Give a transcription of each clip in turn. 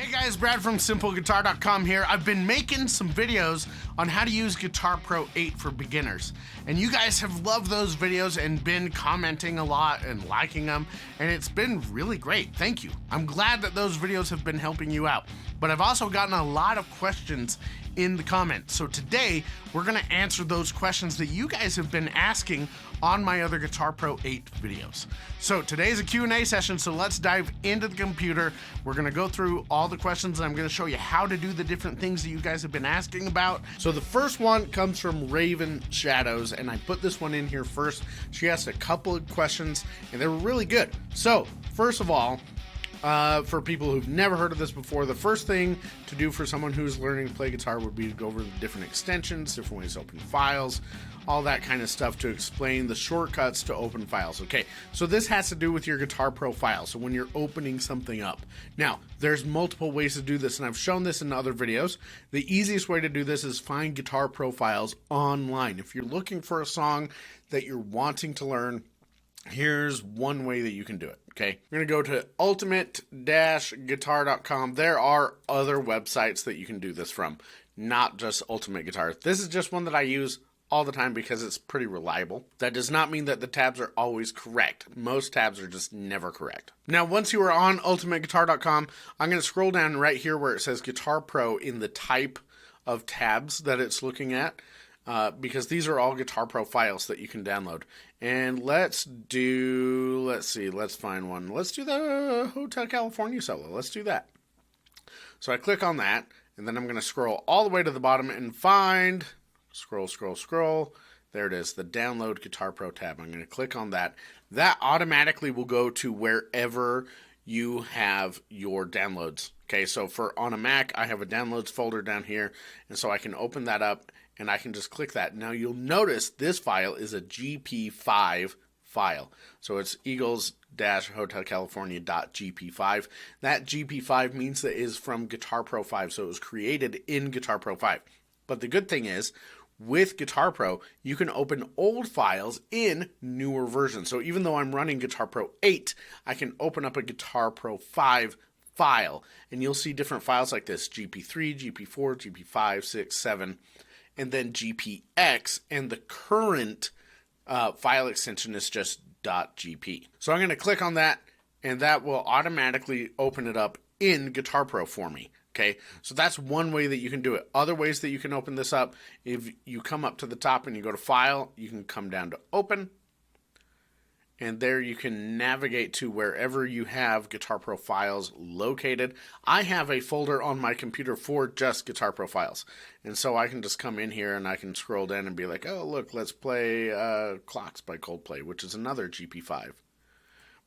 Hey guys, Brad from SimpleGuitar.com here. I've been making some videos on how to use Guitar Pro 8 for beginners. And you guys have loved those videos and been commenting a lot and liking them. And it's been really great. Thank you. I'm glad that those videos have been helping you out. But I've also gotten a lot of questions in the comments. So today, we're gonna answer those questions that you guys have been asking on my other Guitar Pro 8 videos. So today's a Q&A session, so let's dive into the computer. We're gonna go through all the questions and I'm gonna show you how to do the different things that you guys have been asking about. So the first one comes from Raven Shadows, and I put this one in here first. She asked a couple of questions and they were really good. So first of all, for people who've never heard of this before, the first thing to do for someone who's learning to play guitar would be to go over the different extensions, different ways to open files, all that kind of stuff to explain the shortcuts to open files. Okay, so this has to do with your Guitar Pro file, so when you're opening something up. Now, there's multiple ways to do this, and I've shown this in other videos. The easiest way to do this is find Guitar Pro files online. If you're looking for a song that you're wanting to learn, here's one way that you can do it, okay? We're going to go to ultimate-guitar.com. There are other websites that you can do this from, not just Ultimate Guitar. This is just one that I use all the time because it's pretty reliable. That does not mean that the tabs are always correct. Most tabs are just never correct. Now, once you are on ultimateguitar.com, I'm going to scroll down right here where it says Guitar Pro in the type of tabs that it's looking at. Because these are all Guitar Pro files that you can download. And let's find one. Let's do the Hotel California solo. Let's do that. So I click on that, and then I'm going to scroll all the way to the bottom and find, scroll. There it is, the Download Guitar Pro tab. I'm going to click on that. That automatically will go to wherever you have your downloads. Okay, so on a Mac, I have a downloads folder down here, and so I can open that up and I can just click that. Now you'll notice this file is a GP5 file. So it's eagles-hotelcalifornia.gp5. That GP5 means that it is from Guitar Pro 5, so it was created in Guitar Pro 5. But the good thing is, with Guitar Pro, you can open old files in newer versions. So even though I'm running Guitar Pro 8, I can open up a Guitar Pro 5 file, and you'll see different files like this: GP3, GP4, GP5, 6, 7, and then GPX, and the current file extension is just .gp. So I'm going to click on that, and that will automatically open it up in Guitar Pro for me. Okay, so that's one way that you can do it. Other ways that you can open this up, if you come up to the top and you go to File, you can come down to Open, and there you can navigate to wherever you have Guitar Pro files located. I have a folder on my computer for just Guitar Pro files. And so I can just come in here and I can scroll down and be like, oh, look, let's play Clocks by Coldplay, which is another GP5.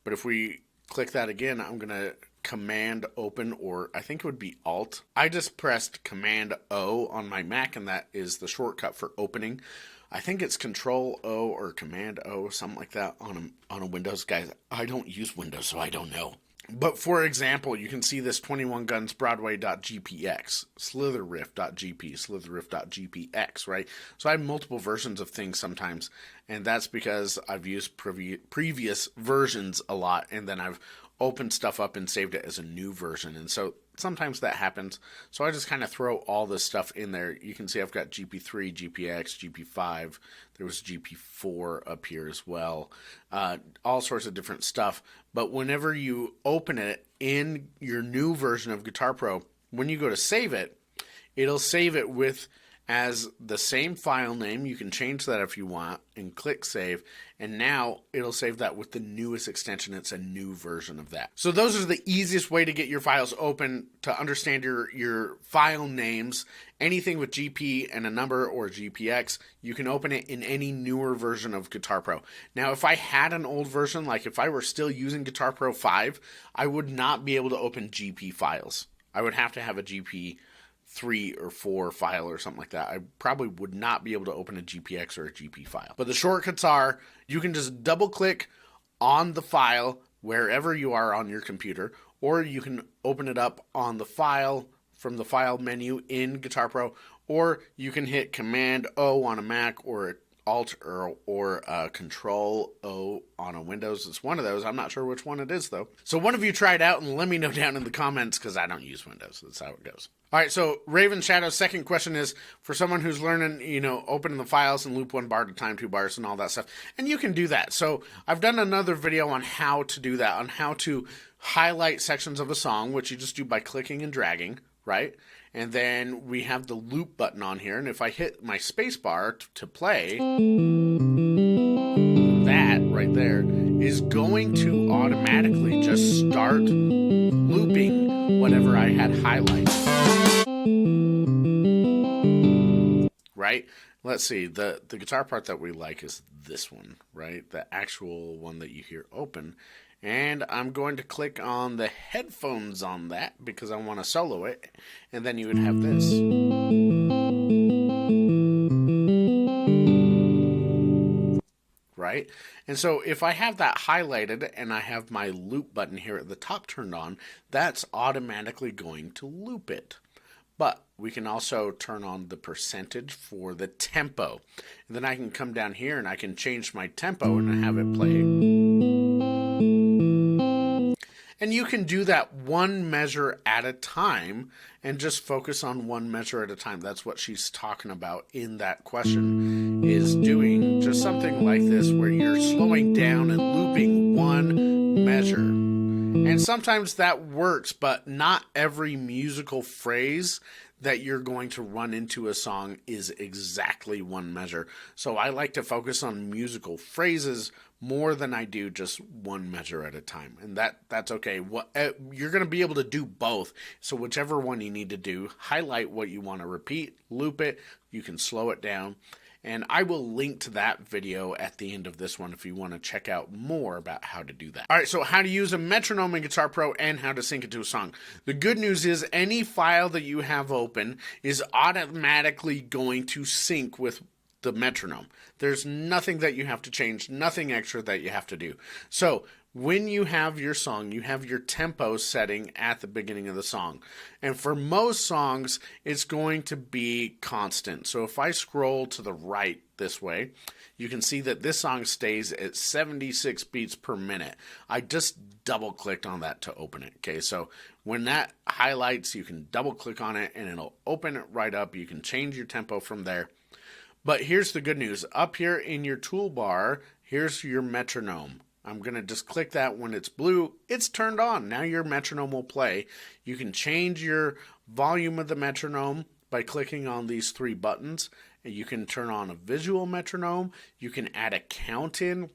But if we click that again, I'm going to Command Open, or I think it would be Alt. I just pressed Command O on my Mac, and that is the shortcut for opening. I think it's Control O or Command O, something like that on a Windows. Guys, I don't use Windows, so I don't know. But for example, you can see this 21 Guns Broadway.gpx, Slitherriff.gp, Slitherriff.gpx, right? So I have multiple versions of things sometimes, and that's because I've used previous versions a lot, and then I've opened stuff up and saved it as a new version. And so sometimes that happens. So I just kind of throw all this stuff in there. You can see I've got GP3, GPX, GP5. There was GP4 up here as well. All sorts of different stuff. But whenever you open it in your new version of Guitar Pro, when you go to save it, it'll save it with as the same file name. You can change that if you want and click save, and now it'll save that with the newest extension. It's a new version of that. So those are the easiest way to get your files open, to understand your file names. Anything with GP and a number or GPX, you can open it in any newer version of Guitar Pro. Now, if I had an old version, like if I were still using Guitar Pro 5, I would not be able to open GP files. I would have to have a GP 3 or 4 file or something like that. I probably would not be able to open a GPX or a GP file. But the shortcuts are, you can just double click on the file wherever you are on your computer, or you can open it up on the file from the file menu in Guitar Pro, or you can hit Command O on a Mac or Alt or Control O on a Windows. It's one of those. I'm not sure which one it is, though. So one of you try it out and let me know down in the comments, because I don't use Windows. That's how it goes. All right, so Raven Shadow's second question is for someone who's learning, opening the files and loop one bar at a time, 2 bars, and all that stuff. And you can do that. So I've done another video on how to do that, on how to highlight sections of a song, which you just do by clicking and dragging, right? And then we have the loop button on here, and if I hit my space bar to play, that right there is going to automatically just start looping whatever I had highlighted. Right? Let's see, the guitar part that we like is this one, right? The actual one that you hear open. And I'm going to click on the headphones on that because I want to solo it. And then you would have this. Right? And so if I have that highlighted and I have my loop button here at the top turned on, that's automatically going to loop it. But we can also turn on the percentage for the tempo. And then I can come down here and I can change my tempo and have it play. And you can do that one measure at a time and just focus on one measure at a time. That's what she's talking about in that question, is doing just something like this where you're slowing down and looping one measure. And sometimes that works, but not every musical phrase that you're going to run into a song is exactly one measure. So I like to focus on musical phrases more than I do just one measure at a time. And that's okay. You're going to be able to do both. So whichever one you need to do, highlight what you want to repeat, loop it, you can slow it down. And I will link to that video at the end of this one if you want to check out more about how to do that. All right, so how to use a metronome in Guitar Pro and how to sync it to a song. The good news is any file that you have open is automatically going to sync with the metronome. There's nothing that you have to change, nothing extra that you have to do. So when you have your song, you have your tempo setting at the beginning of the song. And for most songs, it's going to be constant. So if I scroll to the right this way, you can see that this song stays at 76 beats per minute. I just double clicked on that to open it. Okay, so when that highlights, you can double click on it and it'll open it right up. You can change your tempo from there. But here's the good news. Up here in your toolbar, here's your metronome. I'm going to just click that. When it's blue, it's turned on. Now your metronome will play. You can change your volume of the metronome by clicking on these 3 buttons. And you can turn on a visual metronome. You can add a count in.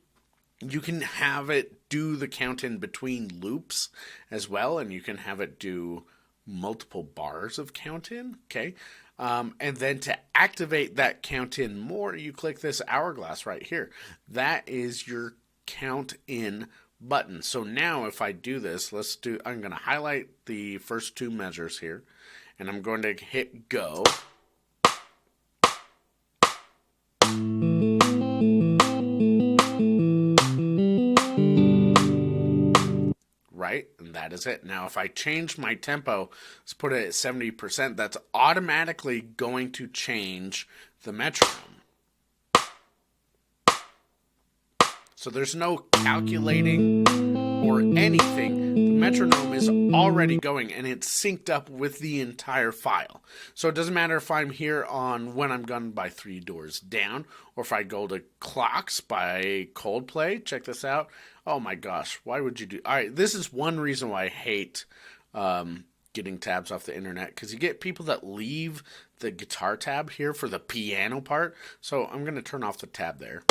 You can have it do the count in between loops as well. And you can have it do multiple bars of count in. Okay. And then to activate that count in more, you click this hourglass right here. That is your count in button. So now if I do this, I'm going to highlight the first 2 measures here and I'm going to hit go. Right? And that is it. Now if I change my tempo, let's put it at 70%, that's automatically going to change the metronome. So there's no calculating or anything. The metronome is already going and it's synced up with the entire file. So it doesn't matter if I'm here on When I'm Gone by 3 Doors Down or if I go to Clocks by Coldplay. Check this out. Oh my gosh, why would you do... All right, this is one reason why I hate getting tabs off the internet, because you get people that leave the guitar tab here for the piano part. So I'm going to turn off the tab there.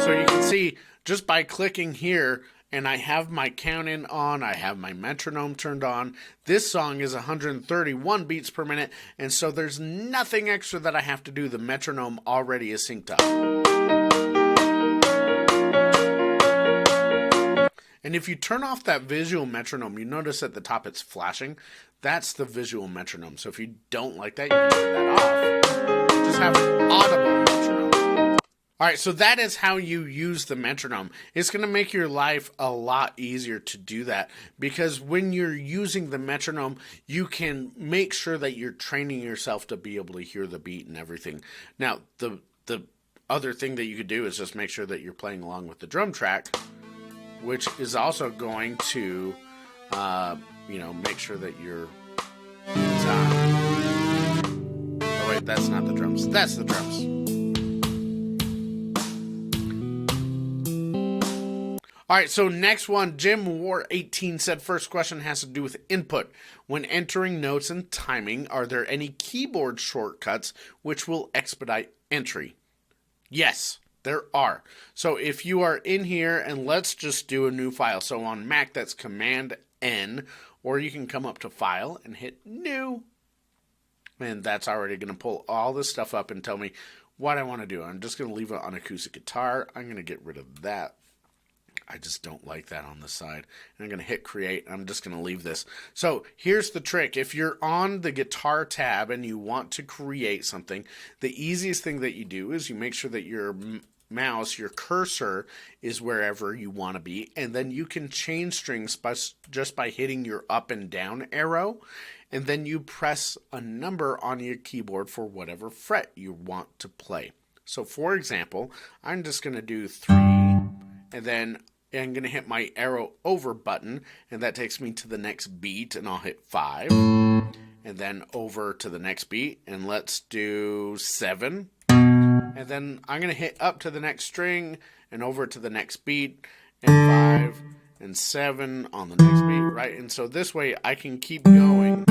So you can see just by clicking here, and I have my count in on, I have my metronome turned on. This song is 131 beats per minute, and so there's nothing extra that I have to do. The metronome already is synced up. And if you turn off that visual metronome, you notice at the top it's flashing. That's the visual metronome. So if you don't like that, you can turn that off. Just have an audible metronome. All right, so that is how you use the metronome. It's going to make your life a lot easier to do that, because when you're using the metronome, you can make sure that you're training yourself to be able to hear the beat and everything. Now, the other thing that you could do is just make sure that you're playing along with the drum track, which is also going to, make sure that you're in time. Oh wait, that's not the drums. That's the drums. All right, so next one, Jim War 18 said, first question has to do with input. When entering notes and timing, are there any keyboard shortcuts which will expedite entry? Yes, there are. So if you are in here, and let's just do a new file. So on Mac, that's Command N, or you can come up to File and hit New. And that's already going to pull all this stuff up and tell me what I want to do. I'm just going to leave it on acoustic guitar. I'm going to get rid of that. I just don't like that on the side. And I'm going to hit create. I'm just going to leave this. So here's the trick. If you're on the guitar tab and you want to create something, the easiest thing that you do is you make sure that your mouse, your cursor, is wherever you want to be. And then you can change strings just by hitting your up and down arrow. And then you press a number on your keyboard for whatever fret you want to play. So for example, I'm just going to do 3, and then I'm going to hit my arrow over button, and that takes me to the next beat, and I'll hit 5, and then over to the next beat, and let's do 7, and then I'm going to hit up to the next string, and over to the next beat, and 5, and 7 on the next beat, right? And so this way I can keep going.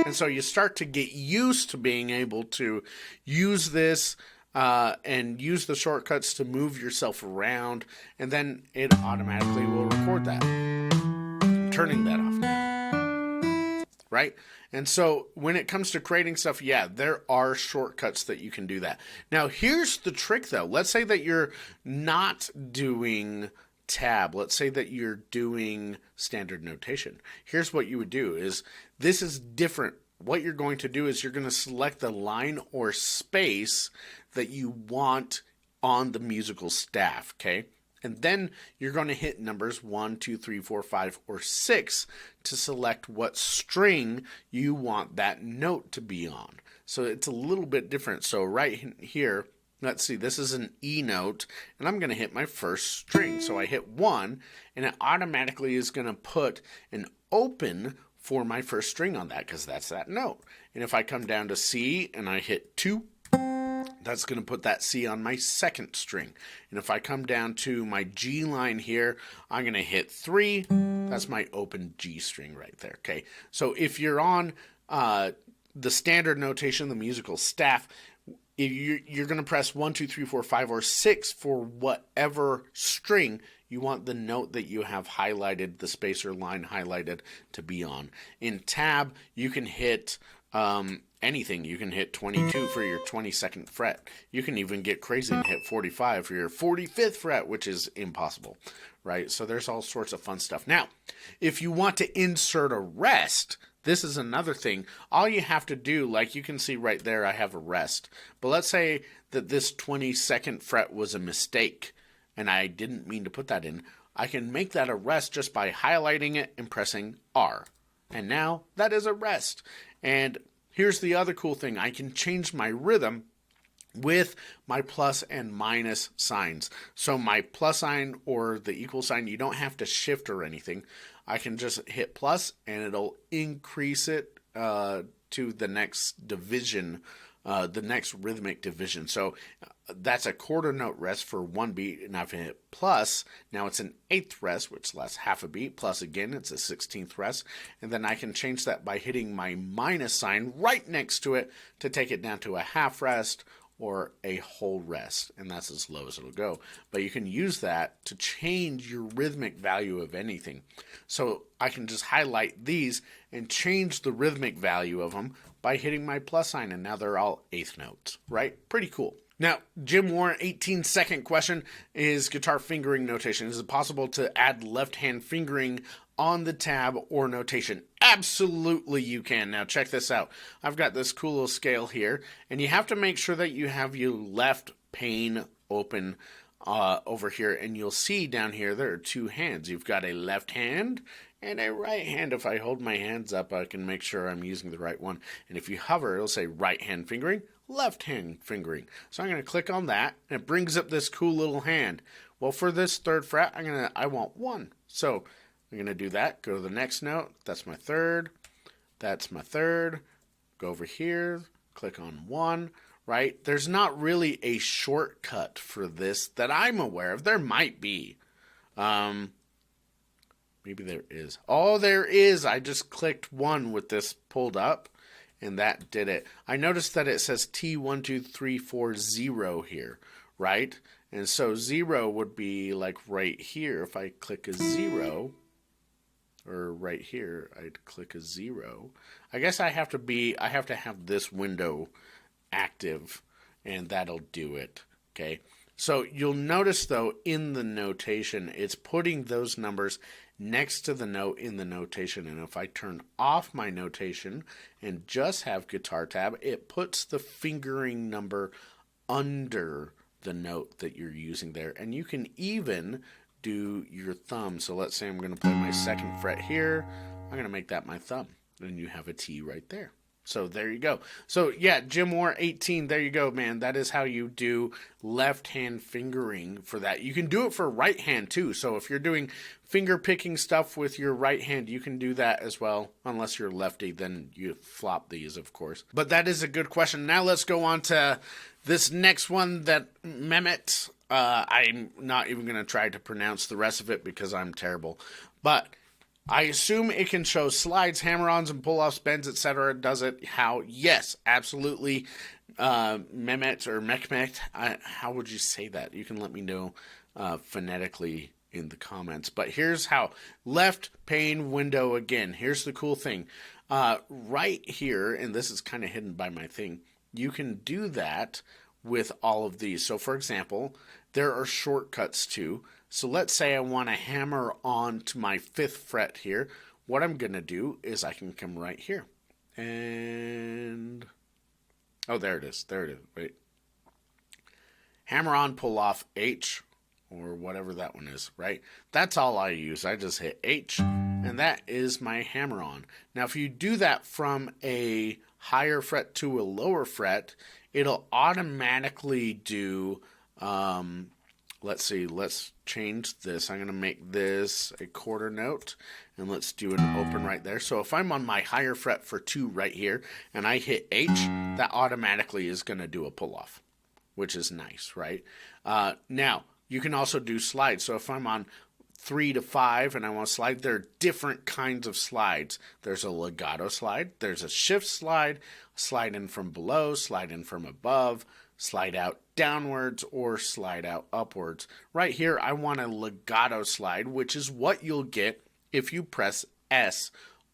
And so you start to get used to being able to use this and use the shortcuts to move yourself around, and then it automatically will record that. I'm turning that off now. Right? And so when it comes to creating stuff, yeah, there are shortcuts that you can do that. Now, here's the trick, though. Let's say that you're not doing tab. Let's say that you're doing standard notation. Here's what you would do is, this is different. What you're going to do is you're going to select the line or space that you want on the musical staff, okay? And then you're going to hit numbers 1, 2, 3, 4, 5, or 6 to select what string you want that note to be on. So it's a little bit different. So right here, let's see, this is an E note, and I'm going to hit my first string. So I hit 1, and it automatically is going to put an open for my first string on that, because that's that note. And if I come down to C and I hit 2, that's going to put that C on my second string. And if I come down to my G line here, I'm going to hit 3. That's my open G string right there. Okay. So if you're on the standard notation, the musical staff, you're going to press 1, 2, 3, 4, 5, or 6 for whatever string you want the note that you have highlighted, the space or line highlighted, to be on. In tab, you can hit anything. You can hit 22 for your 22nd fret. You can even get crazy and hit 45 for your 45th fret, which is impossible, right? So there's all sorts of fun stuff. Now, if you want to insert a rest, this is another thing. All you have to do, like you can see right there, I have a rest. But let's say that this 22nd fret was a mistake, and I didn't mean to put that in. I can make that a rest just by highlighting it and pressing R. And now that is a rest. And here's the other cool thing. I can change my rhythm with my plus and minus signs. So my plus sign or the equal sign, you don't have to shift or anything. I can just hit plus and it'll increase it to the next division, the next rhythmic division. So that's a quarter note rest for 1 beat, and I've hit plus. Now it's an 8th rest, which lasts half a beat. Plus again, it's a 16th rest. And then I can change that by hitting my minus sign right next to it to take it down to a half rest or a whole rest. And that's as low as it'll go. But you can use that to change your rhythmic value of anything. So I can just highlight these and change the rhythmic value of them by hitting my plus sign, and now they're all 8th notes, right? Pretty cool. Now, Jim Warren, 18-second question is guitar fingering notation. Is it possible to add left-hand fingering on the tab or notation? Absolutely you can. Now check this out. I've got this cool little scale here, and you have to make sure that you have your left pane open over here, and you'll see down here there are two hands. You've got a left hand and a right hand. If I hold my hands up, I can make sure I'm using the right one. And if you hover, it'll say right hand fingering, left hand fingering. So I'm going to click on that, and it brings up this cool little hand. Well, for this third fret, I want 1. So I'm going to do that. Go to the next note. That's my third. That's my third. Go over here. Click on 1. Right? There's not really a shortcut for this that I'm aware of. There might be. Maybe there is. Oh, there is. I just clicked 1 with this pulled up, and that did it. I noticed that it says T12340 here, right? And so 0 would be like right here. If I click a 0, or right here, I'd click a 0. I guess I have to have this window active, and that'll do it. Okay, so you'll notice though in the notation it's putting those numbers next to the note in the notation, and if I turn off my notation and just have guitar tab, it puts the fingering number under the note that you're using there, and you can even do your thumb. So let's say I'm going to play my 2nd fret here. I'm going to make that my thumb, and you have a T right there. So there you go. So yeah, Jim Moore 18, there you go, man. That is how you do left hand fingering for that. You can do it for right hand too. So if you're doing finger picking stuff with your right hand, you can do that as well. Unless you're lefty, then you flop these, of course. But that is a good question. Now let's go on to this next one that Mehmet. I'm not even going to try to pronounce the rest of it because I'm terrible. But I assume it can show slides, hammer-ons, and pull-offs, bends, etc. Does it? How? Yes, absolutely. Mehmet or Mehmet, how would you say that? You can let me know phonetically in the comments. But here's how. Left pane window again. Here's the cool thing. Right here, and this is kind of hidden by my thing, you can do that with all of these. So for example, there are shortcuts too. So let's say I want to hammer on to my 5th fret here. What I'm going to do is I can come right here. And, oh, there it is. There it is. Wait. Hammer on, pull off H, or whatever that one is, right? That's all I use. I just hit H, and that is my hammer on. Now, if you do that from a higher fret to a lower fret, it'll automatically do, let's see, let's change this. I'm going to make this a quarter note, and let's do an open right there. So if I'm on my higher fret for 2 right here, and I hit H, that automatically is going to do a pull-off, which is nice, right? Now, you can also do slides. So if I'm on 3 to 5 and I want to slide, there are different kinds of slides. There's a legato slide, there's a shift slide, slide in from below, slide in from above, slide out downwards, or slide out upwards. Right here, I want a legato slide, which is what you'll get if you press S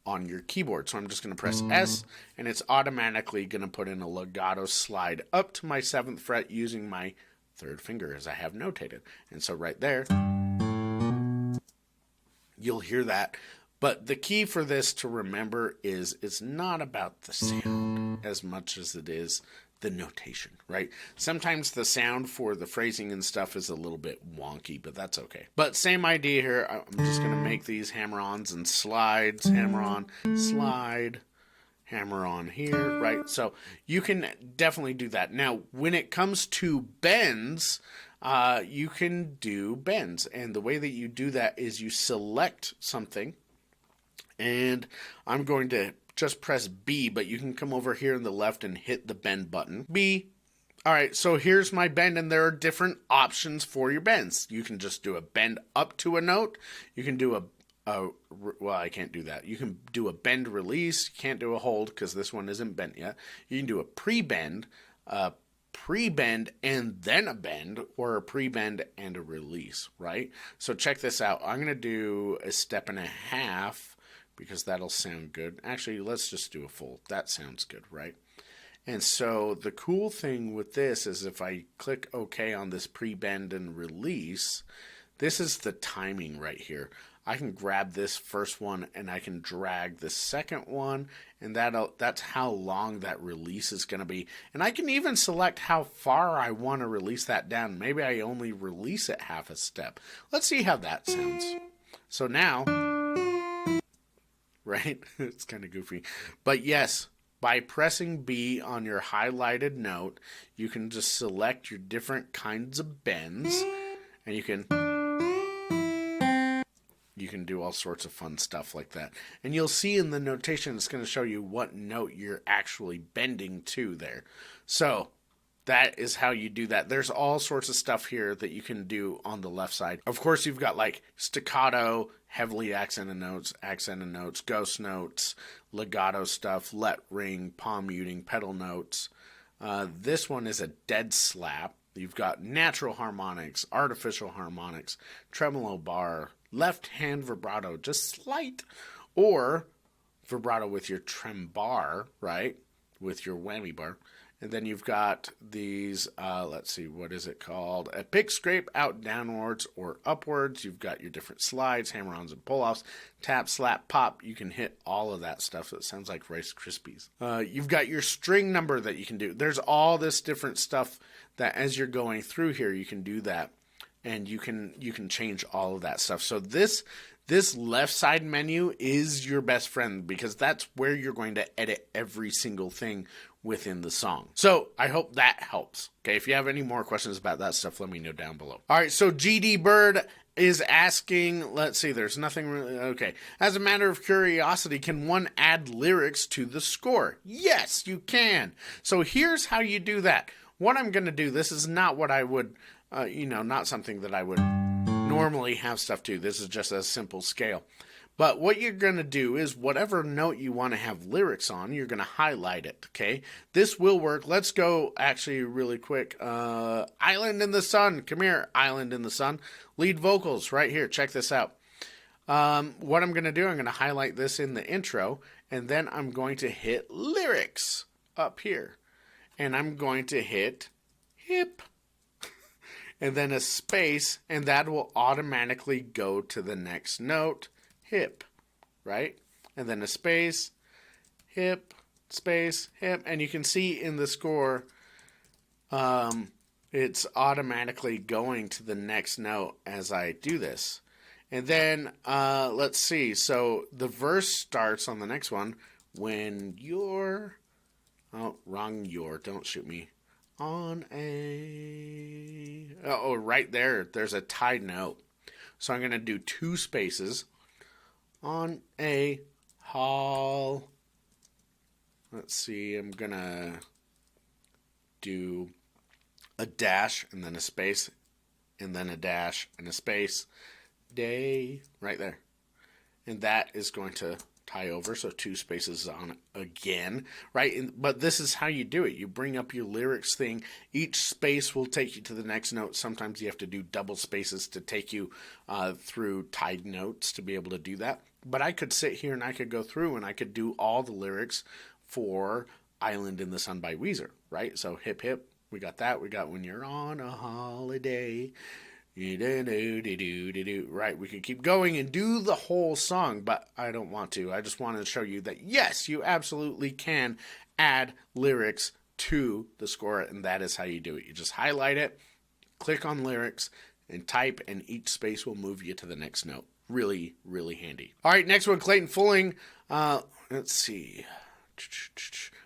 on your keyboard. So I'm just going to press S, and it's automatically going to put in a legato slide up to my 7th fret using my 3rd finger, as I have notated. And so right there, you'll hear that. But the key for this to remember is it's not about the sound as much as it is the notation, right? Sometimes the sound for the phrasing and stuff is a little bit wonky, but that's okay. But same idea here. I'm just going to make these hammer-ons and slides. Hammer on, slide, hammer on here, right? So you can definitely do that. Now, when it comes to bends, you can do bends. And the way that you do that is you select something, and I'm going to just press B, but you can come over here on the left and hit the bend button. B. All right, so here's my bend, and there are different options for your bends. You can just do a bend up to a note. You can do well, I can't do that. You can do a bend release. You can't do a hold because this one isn't bent yet. You can do a pre-bend, and then a bend, or a pre-bend and a release, right? So check this out. I'm going to do a 1.5 steps because that'll sound good. Actually, let's just do a full. That sounds good, right? And so the cool thing with this is if I click OK on this pre-bend and release, this is the timing right here. I can grab this first one and I can drag the second one, and that's how long that release is going to be. And I can even select how far I want to release that down. Maybe I only release it half a step. Let's see how that sounds. So now, right? It's kind of goofy. But yes, by pressing B on your highlighted note, you can just select your different kinds of bends, and you can do all sorts of fun stuff like that. And you'll see in the notation, it's going to show you what note you're actually bending to there. So that is how you do that. There's all sorts of stuff here that you can do on the left side. Of course, you've got like staccato, heavily accented notes, ghost notes, legato stuff, let ring, palm muting, pedal notes. This one is a dead slap. You've got natural harmonics, artificial harmonics, tremolo bar, left hand vibrato, just slight, or vibrato with your trem bar, right, with your whammy bar. And then you've got these, let's see, what is it called? A pick scrape out downwards or upwards. You've got your different slides, hammer-ons and pull-offs, tap, slap, pop. You can hit all of that stuff. So it sounds like Rice Krispies. You've got your string number that you can do. There's all this different stuff that as you're going through here, you can do that. And you can change all of that stuff. So this left side menu is your best friend, because that's where you're going to edit every single thing within the song. So I hope that helps. Okay, if you have any more questions about that stuff, let me know down below. All right, so GD Bird is asking, let's see, there's nothing really, okay. As a matter of curiosity, can one add lyrics to the score? Yes, you can. So here's how you do that. What I'm going to do, this is not what I would, not something that I would normally have stuff to. This is just a simple scale. But what you're going to do is whatever note you want to have lyrics on, you're going to highlight it, okay? This will work. Let's go actually really quick. Island in the Sun. Come here, Island in the Sun. Lead vocals right here. Check this out. What I'm going to do, I'm going to highlight this in the intro, and then I'm going to hit lyrics up here. And I'm going to hit hip. And then a space, and that will automatically go to the next note. Hip, right? And then a space, hip, space, hip. And you can see in the score, it's automatically going to the next note as I do this. And then, let's see. So the verse starts on the next one when you're, oh, wrong you're, don't shoot me. On a, oh, right there, there's a tied note. So I'm going to do two spaces. On a hall. Let's see, I'm going to do a dash and then a space and then a dash and a space. Day, right there. And that is going to tie over, so two spaces on again, right? But this is how you do it. You bring up your lyrics thing. Each space will take you to the next note. Sometimes you have to do double spaces to take you through tied notes to be able to do that. But I could sit here and I could go through and I could do all the lyrics for Island in the Sun by Weezer, right? So hip hip, we got that. We got when you're on a holiday. Right, we could keep going and do the whole song, but I don't want to. I just wanted to show you that, yes, you absolutely can add lyrics to the score, and that is how you do it. You just highlight it, click on lyrics, and type, and each space will move you to the next note. Really, really handy. All right, next one, Clayton Fulling. Let's see.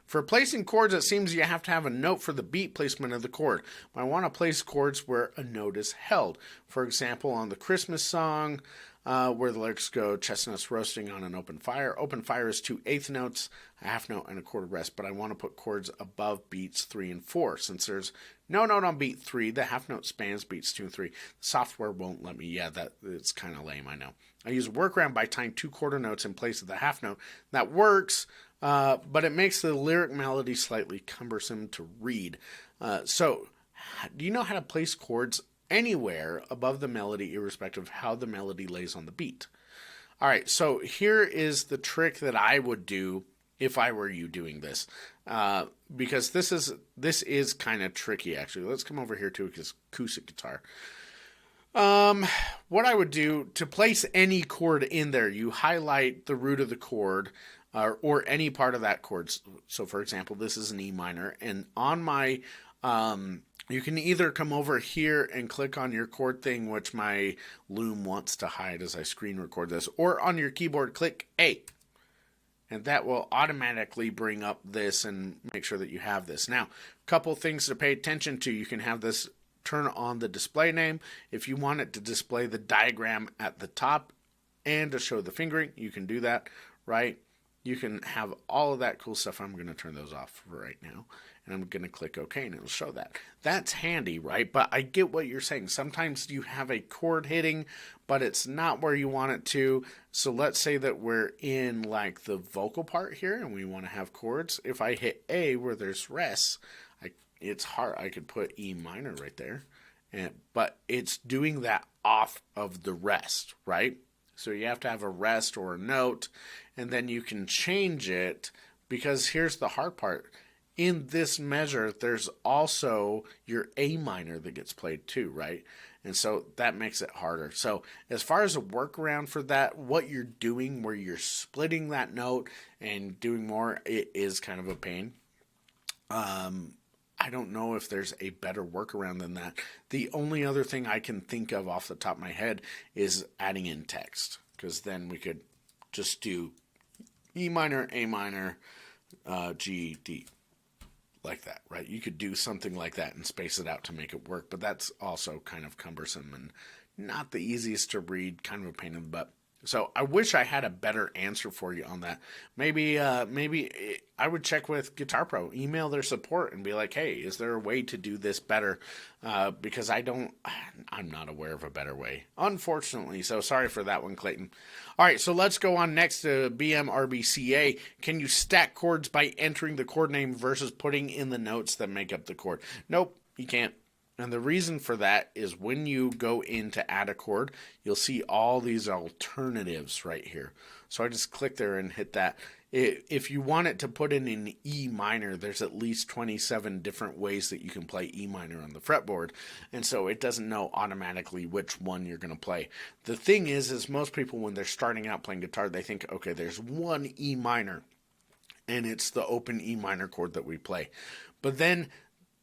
For placing chords, it seems you have to have a note for the beat placement of the chord. I want to place chords where a note is held. For example, on the Christmas song, where the lyrics go, chestnuts roasting on an open fire. Open fire is 2 eighth notes, a half note, and a quarter rest. But I want to put chords above beats 3 and 4. Since there's no note on beat 3, the half note spans beats 2 and 3. The software won't let me. Yeah, it's kind of lame, I know. I use a workaround by tying 2 quarter notes in place of the half note. That works. But it makes the lyric melody slightly cumbersome to read. So, do you know how to place chords anywhere above the melody, irrespective of how the melody lays on the beat? All right, so here is the trick that I would do if I were you doing this, because this is kind of tricky, actually. Let's come over here to acoustic guitar. What I would do to place any chord in there, you highlight the root of the chord or any part of that chord. So, for example, this is an E minor, and on my, you can either come over here and click on your chord thing, which my Loom wants to hide as I screen record this, or on your keyboard, click A. And that will automatically bring up this and make sure that you have this. Now, a couple things to pay attention to. You can have this turn on the display name. If you want it to display the diagram at the top and to show the fingering, you can do that, right? You can have all of that cool stuff. I'm going to turn those off right now. And I'm going to click OK, and it'll show that. That's handy, right? But I get what you're saying. Sometimes you have a chord hitting, but it's not where you want it to. So let's say that we're in like the vocal part here, and we want to have chords. If I hit A where there's rests, it's hard. I could put E minor right there, but it's doing that off of the rest, right? So you have to have a rest or a note, and then you can change it, because here's the hard part. In this measure, there's also your A minor that gets played too, right? And so that makes it harder. So as far as a workaround for that, what you're doing where you're splitting that note and doing more, it is kind of a pain. I don't know if there's a better workaround than that. The only other thing I can think of off the top of my head is adding in text, because then we could just do E minor, A minor, G, D. Like that, right? You could do something like that and space it out to make it work, but that's also kind of cumbersome and not the easiest to read, kind of a pain in the butt. So I wish I had a better answer for you on that. Maybe I would check with Guitar Pro, email their support and be like, hey, is there a way to do this better? Because I'm not aware of a better way, unfortunately. So sorry for that one, Clayton. All right, so let's go on next to BMRBCA. Can you stack chords by entering the chord name versus putting in the notes that make up the chord? Nope, you can't. And the reason for that is when you go in to add a chord, you'll see all these alternatives right here. So I just click there and hit that. If you want it to put in an E minor, there's at least 27 different ways that you can play E minor on the fretboard. And so it doesn't know automatically which one you're going to play. The thing is most people, when they're starting out playing guitar, they think, okay, there's one E minor, and it's the open E minor chord that we play. But then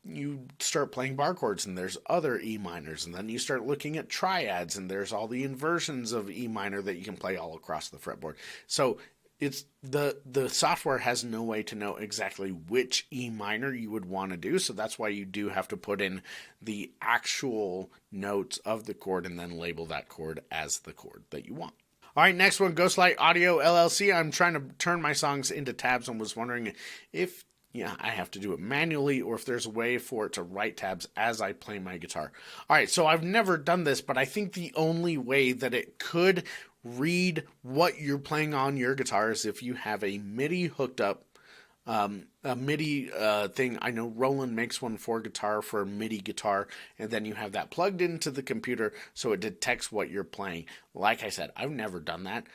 you start playing bar chords and there's other E minors, and then you start looking at triads and there's all the inversions of E minor that you can play all across the fretboard. So it's the software has no way to know exactly which E minor you would want to do, so that's why you do have to put in the actual notes of the chord and then label that chord as the chord that you want. All right, next one, Ghostlight Audio LLC. I'm trying to turn my songs into tabs and was wondering if I have to do it manually or if there's a way for it to write tabs as I play my guitar. All right, so I've never done this, but I think the only way that it could read what you're playing on your guitar is if you have a MIDI hooked up, a MIDI thing. I know Roland makes one for guitar, for a MIDI guitar, and then you have that plugged into the computer so it detects what you're playing. Like I said, I've never done that.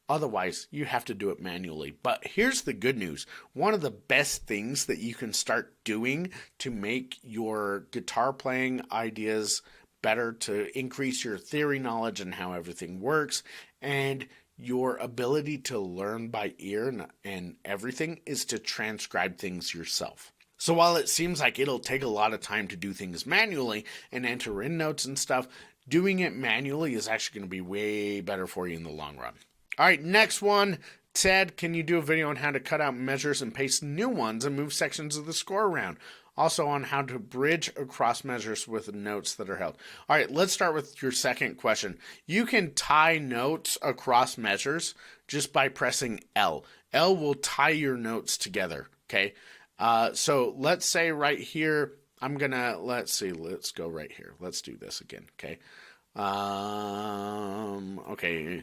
Otherwise, you have to do it manually. But here's the good news. One of the best things that you can start doing to make your guitar playing ideas better, to increase your theory knowledge and how everything works, and your ability to learn by ear and everything, is to transcribe things yourself. So while it seems like it'll take a lot of time to do things manually and enter in notes and stuff, doing it manually is actually going to be way better for you in the long run. All right, next one. Ted, can you do a video on how to cut out measures and paste new ones and move sections of the score around? Also on how to bridge across measures with notes that are held. All right, let's start with your second question. You can tie notes across measures just by pressing L. L will tie your notes together, okay? So let's say right here, let's go right here. Let's do this again, okay? Okay.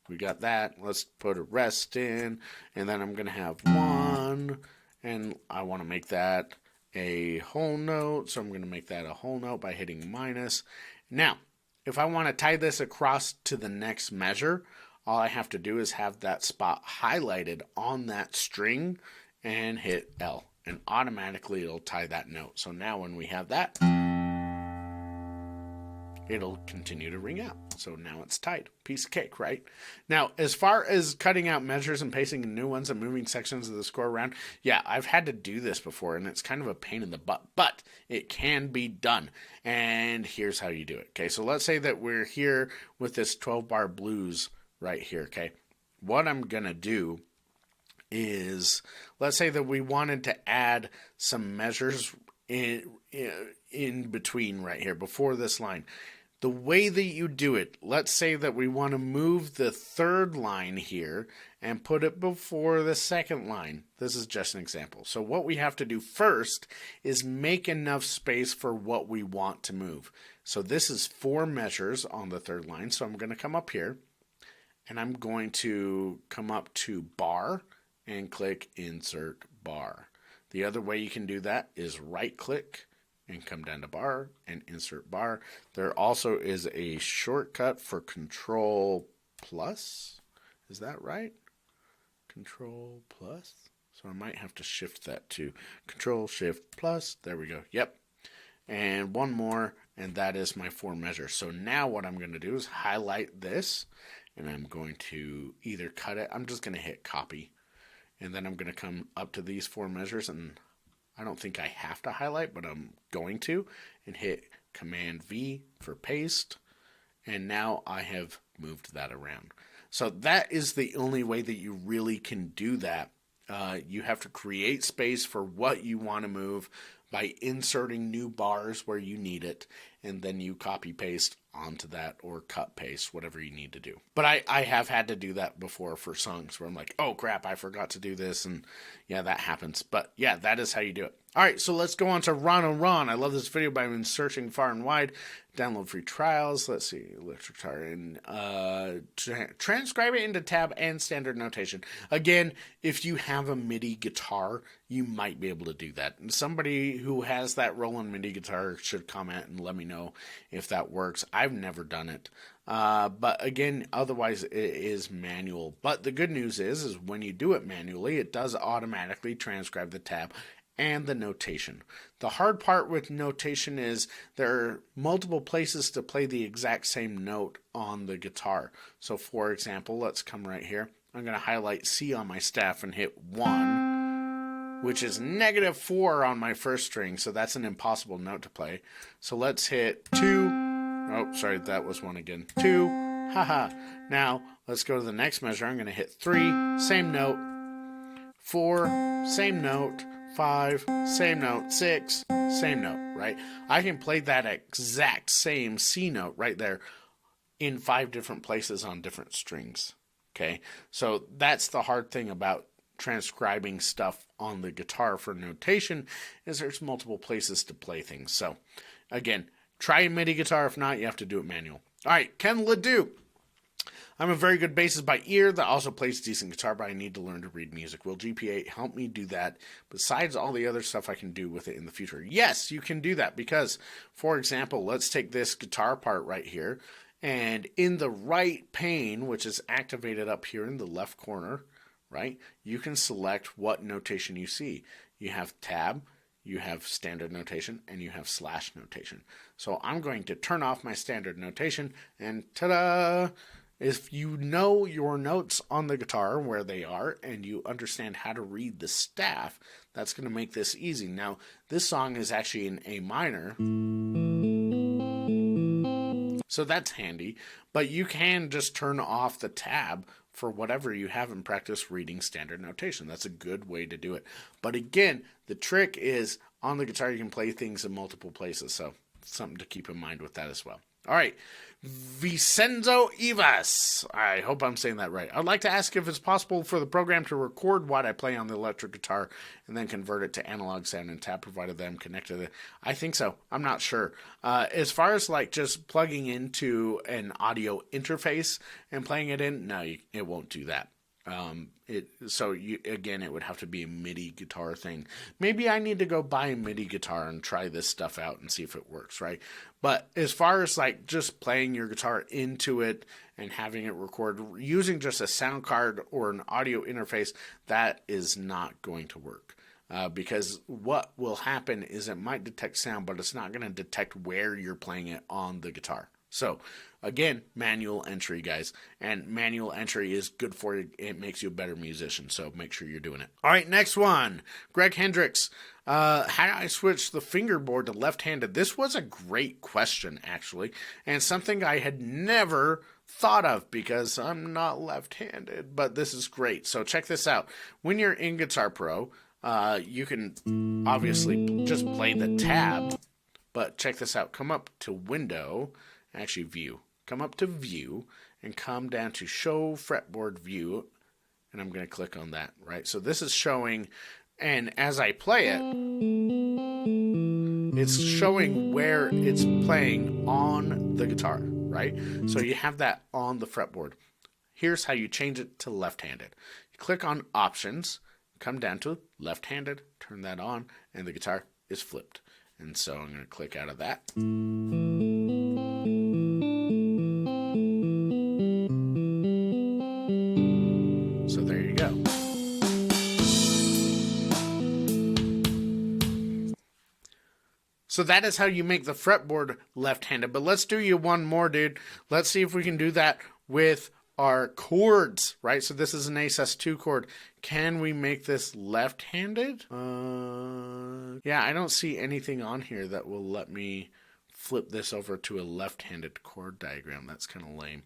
We got that. Let's put a rest in, and then I'm going to have one, and I want to make that a whole note, so I'm going to make that a whole note by hitting minus. Now, if I want to tie this across to the next measure, all I have to do is have that spot highlighted on that string and hit L, and automatically it'll tie that note. So now when we have that, it'll continue to ring out. So now it's tied. Piece of cake, right? Now, as far as cutting out measures and pasting in new ones and moving sections of the score around, yeah, I've had to do this before, and it's kind of a pain in the butt, but it can be done. And here's how you do it. Okay, so let's say that we're here with this 12-bar blues right here, okay? What I'm going to do is, let's say that we wanted to add some measures in between right here, before this line. The way that you do it, let's say that we want to move the third line here and put it before the second line. This is just an example. So what we have to do first is make enough space for what we want to move. So this is 4 measures on the third line. So I'm going to come up here and I'm going to come up to bar and click insert bar. The other way you can do that is right click and come down to bar and insert bar. There also is a shortcut for Control plus. Is that right? Control plus. So I might have to shift that to Control Shift plus. There we go. Yep. And one more, and that is my 4 measures. So now what I'm going to do is highlight this, and I'm going to either cut it. I'm just going to hit copy, and then I'm going to come up to these 4 measures, and I don't think I have to highlight, but I'm going to, and hit Command V for paste. And now I have moved that around. So that is the only way that you really can do that. You have to create space for what you want to move by inserting new bars where you need it, and then you copy paste onto that, or cut paste, whatever you need to do. But I have had to do that before for songs where I'm like, oh crap, I forgot to do this, and yeah, that happens. But yeah, that is how you do it. All right, so let's go on to Ron and Ron. I love this video, but I've been searching far and wide. Download free trials. Let's see, electric guitar, and transcribe it into tab and standard notation. Again, if you have a MIDI guitar, you might be able to do that. And somebody who has that Roland MIDI guitar should comment and let me know if that works. I've never done it. But again, otherwise it is manual. But the good news is when you do it manually, it does automatically transcribe the tab and the notation. The hard part with notation is there are multiple places to play the exact same note on the guitar. So for example, let's come right here. I'm going to highlight C on my staff and hit 1, which is -4 on my first string, so that's an impossible note to play. So let's hit 2. Oh, sorry, that was 1 again. 2. Haha. Now, let's go to the next measure. I'm going to hit 3, same note. 4, same note. 5, same note. 6, same note, right? I can play that exact same C note right there in 5 different places on different strings, okay? So that's the hard thing about transcribing stuff on the guitar for notation, is there's multiple places to play things. So again, try a MIDI guitar. If not, you have to do it manual. All right, Ken Ledoux. I'm a very good bassist by ear that also plays decent guitar, but I need to learn to read music. Will GP8 help me do that besides all the other stuff I can do with it in the future? Yes, you can do that because, for example, let's take this guitar part right here, and in the right pane, which is activated up here in the left corner, right, you can select what notation you see. You have tab, you have standard notation, and you have slash notation. So I'm going to turn off my standard notation, and ta-da! If you know your notes on the guitar, where they are, and you understand how to read the staff, that's going to make this easy. Now, this song is actually in A minor, so that's handy, but you can just turn off the tab for whatever you have in practice reading standard notation. That's a good way to do it. But again, the trick is on the guitar you can play things in multiple places, so something to keep in mind with that as well. All right, Vicenzo Ivas. I hope I'm saying that right. I'd like to ask if it's possible for the program to record what I play on the electric guitar and then convert it to analog sound and tab, provided that I'm connected. I think so. I'm not sure. As far as like just plugging into an audio interface and playing it in, no, it won't do that. Again, it would have to be a MIDI guitar thing. Maybe I need to go buy a MIDI guitar and try this stuff out and see if it works, right? But as far as like just playing your guitar into it and having it record using just a sound card or an audio interface, that is not going to work. Because what will happen is it might detect sound, but it's not going to detect where you're playing it on the guitar. So, again, manual entry, guys. And manual entry is good for you. It makes you a better musician, so make sure you're doing it. All right, next one. Greg Hendricks. How do I switch the fingerboard to left-handed? This was a great question, actually, and something I had never thought of because I'm not left-handed, but this is great. So check this out. When you're in Guitar Pro, you can obviously just play the tab, but check this out. Come up to Window, actually View. Come up to View and come down to Show Fretboard View, and I'm going to click on that, right? So this is showing, and as I play it, it's showing where it's playing on the guitar, right? So you have that on the fretboard. Here's how you change it to left-handed. You click on Options, come down to left-handed, turn that on, and the guitar is flipped. And so I'm going to click out of that. So there you go. So that is how you make the fretboard left-handed. But let's do you one more, dude. Let's see if we can do that with our chords, right? So this is an ASS2 chord. Can we make this left-handed? Yeah, I don't see anything on here that will let me flip this over to a left-handed chord diagram. That's kind of lame.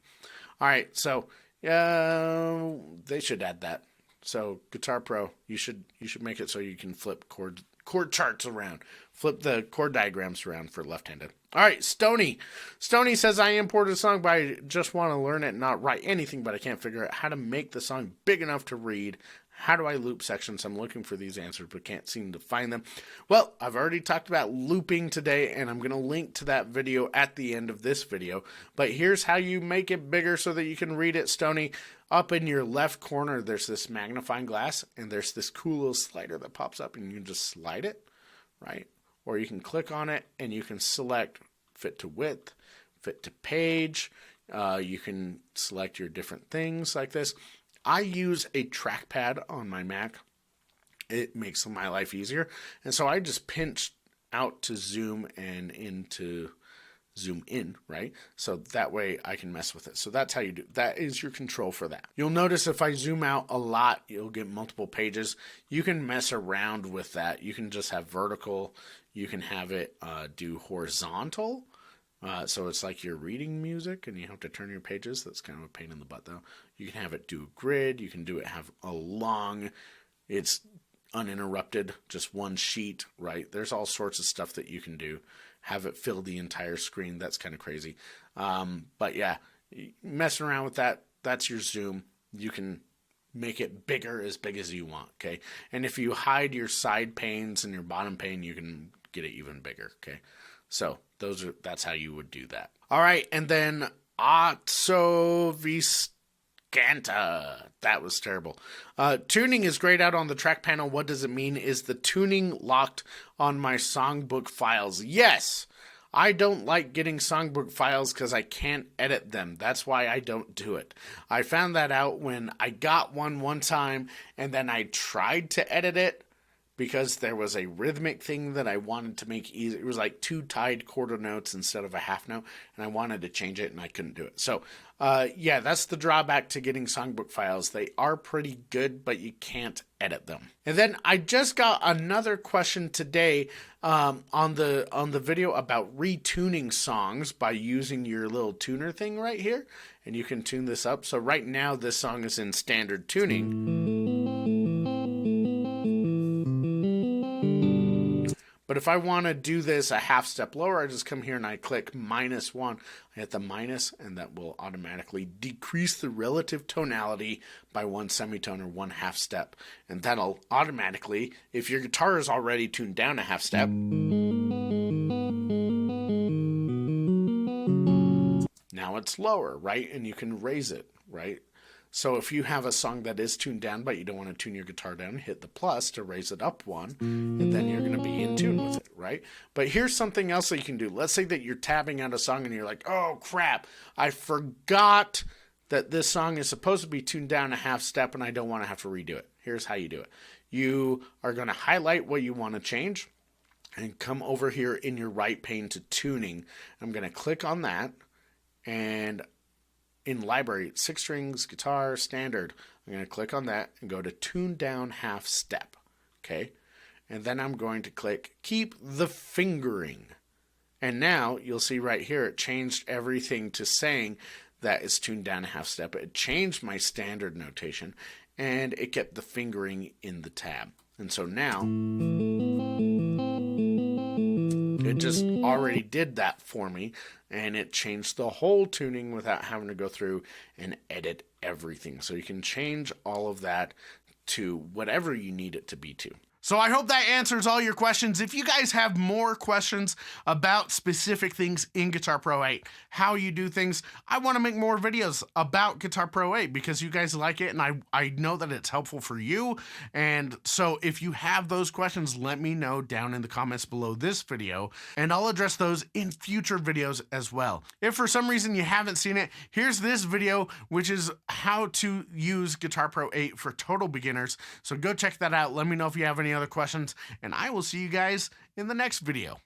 All right, so they should add that. So Guitar Pro, you should make it so you can flip chord charts around. Flip the chord diagrams around for left-handed. All right, Stony. Stony says, I imported a song, but I just want to learn it and not write anything, but I can't figure out how to make the song big enough to read. How do I loop sections? I'm looking for these answers, but can't seem to find them. Well, I've already talked about looping today, and I'm going to link to that video at the end of this video. But here's how you make it bigger so that you can read it, Stony. Up in your left corner, there's this magnifying glass, and there's this cool little slider that pops up, and you can just slide it, right? Or you can click on it, and you can select fit to width, fit to page. You can select your different things like this. I use a trackpad on my Mac. It makes my life easier. And so I just pinch out to zoom and into zoom in, right? So that way I can mess with it. So that's how you do. That is your control for that. You'll notice if I zoom out a lot, you'll get multiple pages. You can mess around with that. You can just have vertical. You can have it do horizontal. So it's like you're reading music and you have to turn your pages. That's kind of a pain in the butt though. You can have it do a grid. You can do it have a long, it's uninterrupted, just one sheet, right? There's all sorts of stuff that you can do. Have it fill the entire screen. That's kind of crazy. But yeah, messing around with that, that's your zoom. You can make it bigger, as big as you want, okay? And if you hide your side panes and your bottom pane, you can get it even bigger, okay? So that's how you would do that. All right, and then Otso Viscanta. That was terrible. Tuning is grayed out on the track panel. What does it mean? Is the tuning locked on my songbook files? Yes. I don't like getting songbook files because I can't edit them. That's why I don't do it. I found that out when I got one time, and then I tried to edit it because there was a rhythmic thing that I wanted to make easy. It was like 2 tied quarter notes instead of a half note, and I wanted to change it, and I couldn't do it. So, yeah, that's the drawback to getting songbook files. They are pretty good, but you can't edit them. And then I just got another question today on the video about retuning songs by using your little tuner thing right here, and you can tune this up. So right now, this song is in standard tuning. But if I want to do this a half step lower, I just come here and I click -1. I hit the minus, and that will automatically decrease the relative tonality by 1 semitone or 1 half step. And that'll automatically, if your guitar is already tuned down a half step, now it's lower, right? And you can raise it, right? So if you have a song that is tuned down, but you don't want to tune your guitar down, hit the plus to raise it up 1, and then you're going to be in tune with it, right? But here's something else that you can do. Let's say that you're tabbing out a song and you're like, oh crap, I forgot that this song is supposed to be tuned down a half step and I don't want to have to redo it. Here's how you do it. You are going to highlight what you want to change and come over here in your right pane to tuning. I'm going to click on that. and in library, 6 strings, guitar, standard. I'm going to click on that and go to tune down half step. Okay. And then I'm going to click keep the fingering. And now you'll see right here, it changed everything to saying that it's tuned down a half step. It changed my standard notation and it kept the fingering in the tab. And so now it just already did that for me, and it changed the whole tuning without having to go through and edit everything. So you can change all of that to whatever you need it to be to. So I hope that answers all your questions. If you guys have more questions about specific things in Guitar Pro 8, how you do things, I want to make more videos about Guitar Pro 8 because you guys like it, and I know that it's helpful for you. And so if you have those questions, let me know down in the comments below this video, and I'll address those in future videos as well. If for some reason you haven't seen it, here's this video, which is how to use Guitar Pro 8 for total beginners. So go check that out. Let me know if you have any other questions, and I will see you guys in the next video.